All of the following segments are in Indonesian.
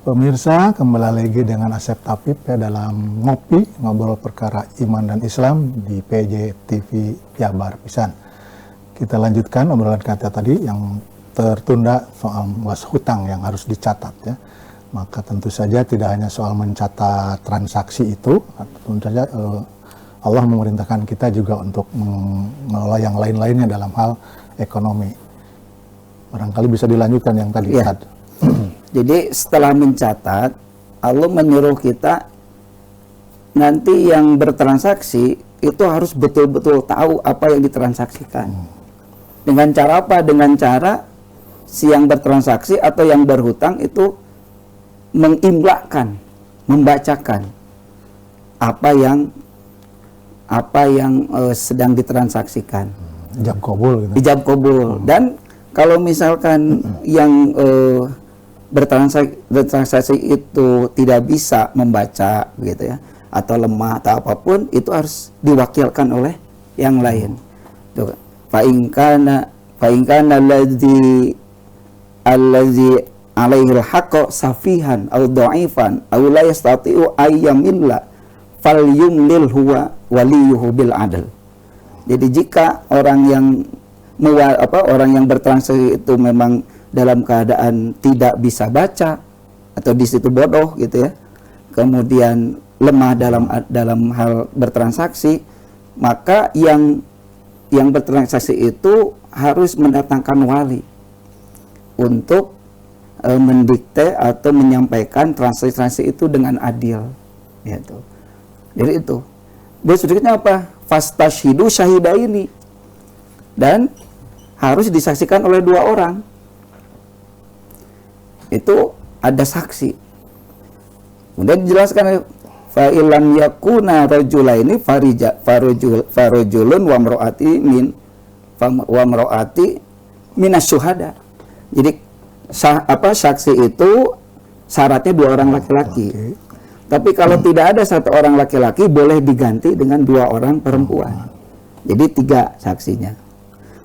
Pemirsa, kembali lagi dengan Asep Tapip ya dalam ngobrol perkara iman dan Islam di PJ TV Jabar Pisan. Kita lanjutkan obrolan kita tadi yang tertunda soal was hutang yang harus dicatat ya. Maka tentu saja tidak hanya soal mencatat transaksi itu, tentu saja Allah memerintahkan kita juga untuk mengelola yang lain-lainnya dalam hal ekonomi. Barangkali bisa dilanjutkan yang tadi. Ya. Jadi setelah mencatat, Allah menyuruh kita nanti yang bertransaksi itu harus betul-betul tahu apa yang ditransaksikan. Dengan cara apa? Dengan cara si yang bertransaksi atau yang berhutang itu mengimlakan, membacakan apa yang sedang ditransaksikan. Ijab kabul gitu. Ijab kabul. Dan kalau misalkan yang bertransaksi itu tidak bisa membaca gitu ya, atau lemah atau apapun, itu harus diwakilkan oleh yang lain. Tuh, fa in kana allazi alaihi al-haqqu safihan aw dha'ifan aw la yastati'u ayyamilla falyumlil huwa waliyuhu bil adl. Jadi jika orang yang bertransaksi itu memang dalam keadaan tidak bisa baca atau di situ bodoh gitu ya, kemudian lemah dalam hal bertransaksi, maka yang bertransaksi itu harus mendatangkan wali untuk mendikte atau menyampaikan transaksi itu dengan adil gitu. Jadi itu berikutnya apa? Fastashhidu syahidaini, dan harus disaksikan oleh 2 orang. Itu ada saksi. Kemudian dijelaskan fa illam yakuna rajulaini farajulun wa imraati minas syuhada. Jadi saksi itu syaratnya 2 orang laki-laki. Tapi kalau tidak ada 1 orang laki-laki, boleh diganti dengan 2 orang perempuan. Jadi 3 saksinya.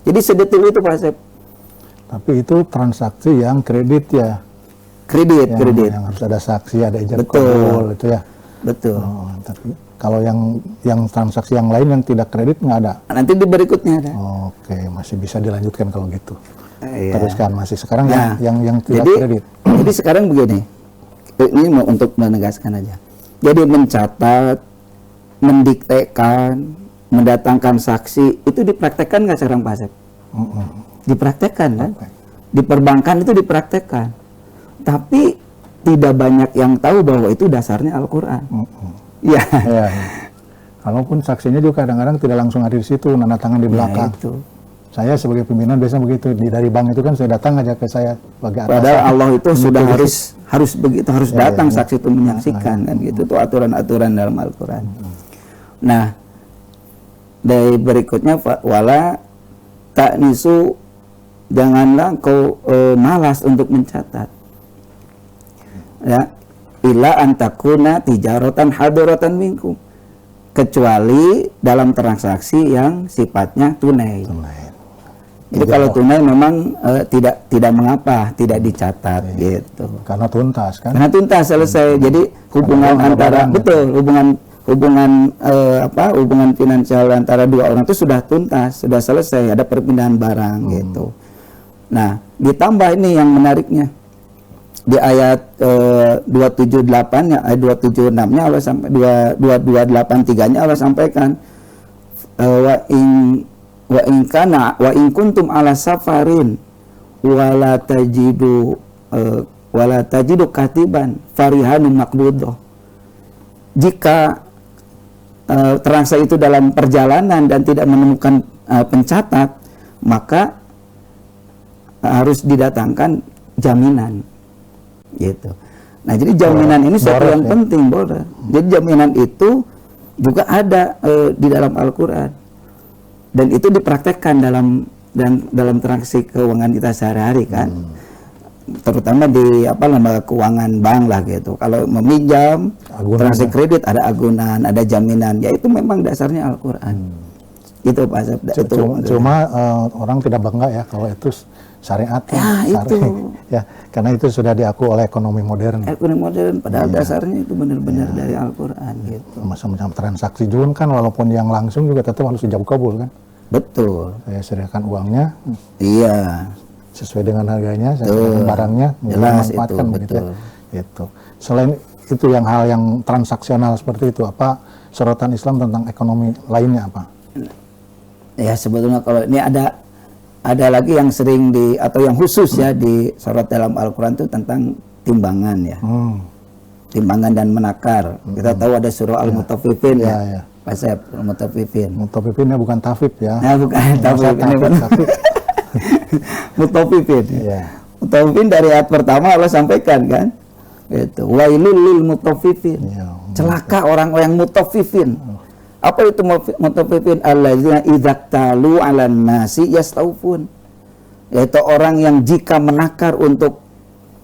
Jadi sedetil itu Pak Asep. Tapi itu transaksi yang kredit ya. Kredit. Yang harus ada saksi, ada ijab kabul itu ya. Betul. Tapi kalau yang transaksi yang lain yang tidak kredit nggak ada. Nanti di berikutnya ada. Oke, masih bisa dilanjutkan kalau gitu. Iya. Teruskan masih sekarang yang tidak jadi, kredit. Jadi sekarang begini. Ini mau untuk menegaskan aja. Jadi mencatat, mendiktekan, mendatangkan saksi itu dipraktekkan nggak sekarang Pak Asep? Dipraktekkan kan? Di perbankan itu dipraktekkan. Tapi tidak banyak yang tahu bahwa itu dasarnya Al-Quran. Ya. Kalaupun saksinya juga kadang-kadang tidak langsung ada di situ, nanda tangan di belakang. Itu. Saya sebagai pimpinan biasanya begitu, dari bank itu kan saya datang aja ke saya sebagai atasan. Padahal Allah itu sudah harus begitu, harus datang saksi itu menyaksikan kan gitu. Itu aturan-aturan dalam Al-Quran. Nah, dari berikutnya wala ta'nisu, janganlah kau malas untuk mencatat. Ya, ila antakuna tijaratan hadiratan minkum, kecuali dalam transaksi yang sifatnya tunai. Jadi kalau tunai memang tidak mengapa tidak dicatat gitu. Karena tuntas kan? Karena tuntas selesai. Jadi hubungan antara hubungan finansial antara 2 orang itu sudah tuntas, sudah selesai, ada perpindahan barang gitu. Nah, ditambah ini yang menariknya. Di ayat 278-nya, ayat 276-nya Allah sampai 2283-nya Allah sampaikan wa in kuntum ala safarin wala tajidu katiban farihanun maqbudah. Jika transaksi itu dalam perjalanan dan tidak menemukan pencatat, maka harus didatangkan jaminan gitu. Nah, jadi jaminan ini suatu yang penting, Bora. Jadi jaminan itu juga ada di dalam Al-Quran, dan itu dipraktekkan dalam transaksi keuangan kita sehari-hari kan. Terutama di lembaga keuangan bank lah gitu. Kalau meminjam, transaksi kredit ada agunan, ada jaminan, ya itu memang dasarnya Al-Quran. Gitu Pak Asep. Cuma orang tidak bangga ya kalau itu syariat. Ya, itu. Ya, karena itu sudah diakui oleh ekonomi modern. Ekonomi modern, padahal dasarnya itu benar-benar dari Al-Quran gitu. Macam-macam transaksi juga kan, walaupun yang langsung juga tetap harus ijab kabul kan. Betul. Saya sediakan uangnya. Iya. Sesuai dengan harganya, saya sediakan barangnya, Jelas manfaatkan itu, begitu betul. ya. Itu. Selain itu yang hal yang transaksional seperti itu, apa sorotan Islam tentang ekonomi lainnya apa? Ya sebetulnya kalau ini ada lagi yang sering atau yang khusus ya disorot dalam Al-Quran itu tentang timbangan ya. Timbangan dan menakar. Kita tahu ada surah Al-Mutaffifin ya. Pak Sep, Al-Mutaffifin. Mutaffifin bukan tafif ya. Nah, bukan tafif. Mutaffifin. Mutaffifin dari ayat pertama Allah sampaikan kan. Itu wailul lil mutaffifin. Celaka orang-orang mutaffifin. Apa itu mutaffifin? Alladzina idza talu 'alan nasi yastaufun. Yaitu orang yang jika menakar untuk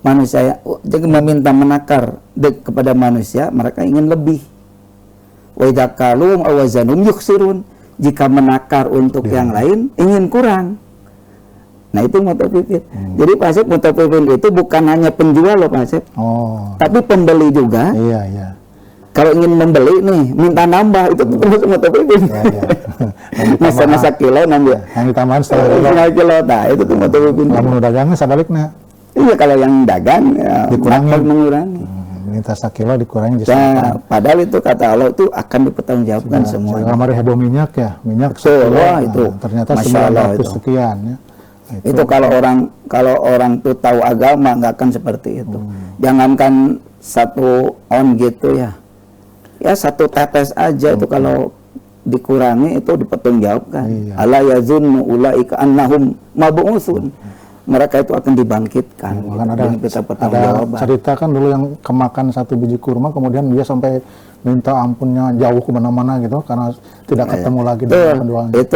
manusia, jika meminta menakar kepada manusia, mereka ingin lebih. Wa idza qalu aw wazanum yukhsirun. Jika menakar untuk yang lain, ingin kurang. Nah, itu mutaffifin. Jadi Pak Asep, mutaffifin itu bukan hanya penjual loh Pak Asep. Tapi pembeli juga. Iya. Kalau ingin membeli nih, minta nambah, itu termasuk mutaffifin. Masa kilo nambah. Yang ditambahin setengah kilo. Nah, itu tuh mutaffifin. Lamun dagangnya sabaliknya. Iya, kalau yang dagang ya dikurangi. Mengurangi. Minta sakilo dikurangi jadi padahal itu kata Allah itu akan dipertanggungjawabkan semua. Kemarin heboh minyak ya, minyak itu. Ternyata Masya Allah itu. sekian ya. Itu kalau orang tuh tahu agama nggak akan seperti itu. Jangankan 1 on gitu ya. Ya 1 tetes aja itu kalau dikurangi itu dipertanggungjawabkan. Ala yazunnu ulaika annahum mab'utsun. Mereka itu akan dibangkitkan. Ada cerita kan dulu yang kemakan 1 biji kurma, kemudian dia sampai minta ampunnya jauh kemana-mana gitu karena tidak ketemu lagi dengan penjualnya. Itu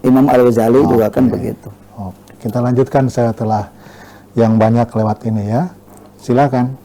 Imam Al-Ghazali juga kan begitu. Kita lanjutkan setelah yang banyak lewat ini ya. Silakan.